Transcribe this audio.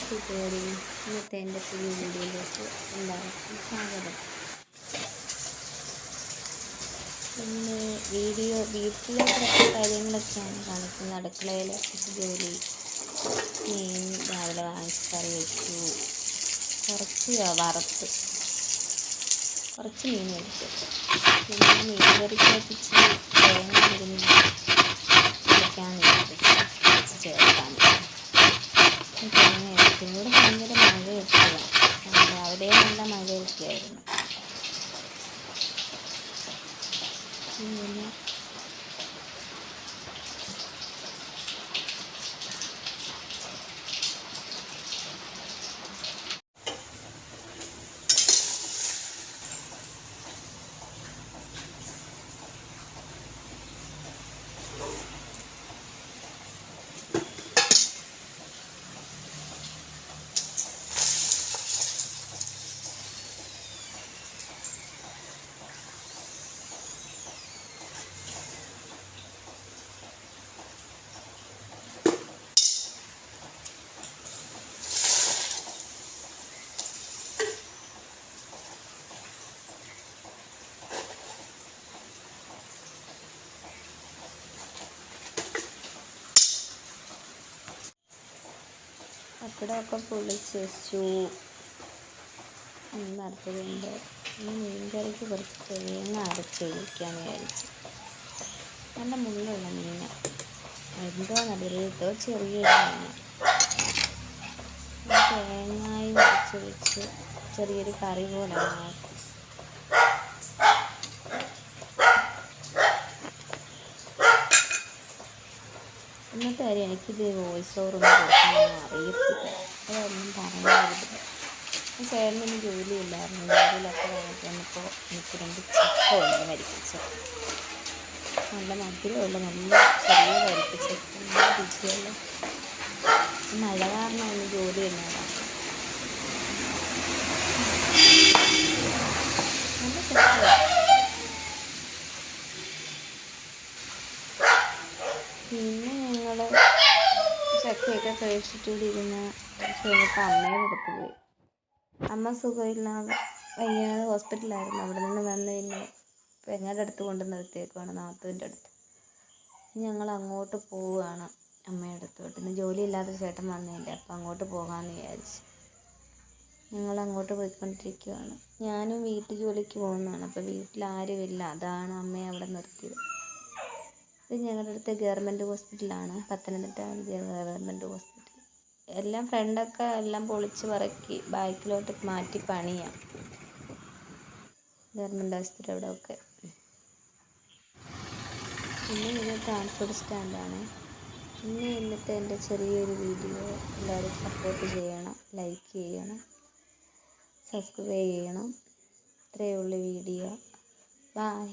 കൂട്ടുകാരി, ഇന്നത്തെ എൻ്റെ പുതിയ വീഡിയോയിലേക്ക് എല്ലാവർക്കും സ്വാഗതം. ഇന്ന് വീട്ടിലെ കുറച്ച് കാര്യങ്ങളൊക്കെയാണ് കാണിക്കുന്നത്. അടുക്കളയിലെ ജോലി, മീൻ രാവിലെ വാങ്ങിച്ച് കറി വെച്ചു, കുറച്ച് മീൻ വെച്ചു. പിന്നെ മീൻ കറിക്കകത്ത് തേങ്ങ ഇരുന്ന് വെക്കാൻ ചേർക്കാൻ തേങ്ങ വെച്ചു. ഇവിടെ ഭയങ്കര മഴയൊക്കെയാണ്, അവിടെയും നല്ല മഴയൊക്കെയായിരുന്നു. പിന്നെ പപ്പടമൊക്കെ പൊളിച്ച് വെച്ചു. അടുത്തതുണ്ട്. മീൻ കറിക്ക് കുറച്ച് തേങ്ങ അരച്ച് ഒഴിക്കാമെന്ന് വിചാരിച്ചു. നല്ല മുള്ളുള്ള മീന്, എന്തോന്നറിയില്ല, ചെറിയൊരു മീൻ. തേങ്ങയും അരച്ചൊഴിച്ച് ചെറിയൊരു കറി പോലെ ആക്കും. ഇന്നത്തെ കാര്യം എനിക്കിത് വോയിസ് ഓവറൊന്നും കൊടുക്കാനൊന്നും അറിയത്തില്ല, അതൊന്നും പറയാറില്ല. ചേട്ടനൊന്നും ജോലിയില്ലായിരുന്നു. ജോലിയിലൊക്കെ കഴിഞ്ഞിട്ട് വന്നപ്പോൾ എനിക്ക് 2 ചക്ക കൊണ്ട് വരിപ്പിച്ചത്. നല്ല മധുരമുള്ള നല്ല ചെറിയ വരിപ്പിച്ചൊക്കെ നല്ല രുചിയുള്ള. മഴ കാരണം ഒന്ന് ജോലി തന്നെയാണ്. നല്ല ചക്ക. പിന്നെ ഞങ്ങൾ ചക്കയൊക്കെ കഴിച്ചിട്ടൂടെ ഇരുന്ന് കഴിഞ്ഞപ്പോൾ അമ്മയുടെ അടുത്ത് പോയി. അമ്മ സുഖമില്ലാതെ വയ്യാതെ ഹോസ്പിറ്റലായിരുന്നു. അവിടെ നിന്ന് വന്ന് പിന്നെ പെങ്ങളുടെ അടുത്ത് കൊണ്ട് നിർത്തിയേക്കുവാണ്, നാത്തൂൻ്റെ അടുത്ത്. ഞങ്ങൾ അങ്ങോട്ട് പോവുകയാണ് അമ്മയുടെ അടുത്തോട്ട്. ഇന്ന് ജോലിയില്ലാത്ത ചേട്ടൻ വന്നില്ല, അപ്പം അങ്ങോട്ട് പോകാമെന്ന് വിചാരിച്ചു. ഞങ്ങൾ അങ്ങോട്ട് പോയിക്കൊണ്ടിരിക്കുകയാണ്. ഞാനും വീട്ടു ജോലിക്ക് പോകുന്നതാണ്, അപ്പോൾ വീട്ടിലാരുമില്ല, അതാണ് അമ്മയെ അവിടെ നിർത്തിയത്. ഇത് ഞങ്ങളുടെ അടുത്ത് ഗവൺമെൻറ് ഹോസ്പിറ്റലാണ്, പത്തനംതിട്ട ഗവൺമെൻറ് ഹോസ്പിറ്റൽ. എല്ലാം ഫ്രണ്ടൊക്കെ എല്ലാം പൊളിച്ച് പറക്കി ബാക്കിലോട്ട് മാറ്റി പണിയാം ഗവൺമെൻറ് ആശുപത്രി അവിടെയൊക്കെ. പിന്നെ ഇത് ട്രാൻസ്പോർട്ട് സ്റ്റാൻഡാണ്. പിന്നെ ഇന്നത്തെ എൻ്റെ ചെറിയൊരു വീഡിയോ എല്ലാവരും സപ്പോർട്ട് ചെയ്യണം, ലൈക്ക് ചെയ്യണം, സബ്സ്ക്രൈബ് ചെയ്യണം. ഇത്രയേ ഉള്ളൂ വീഡിയോ. ബൈ.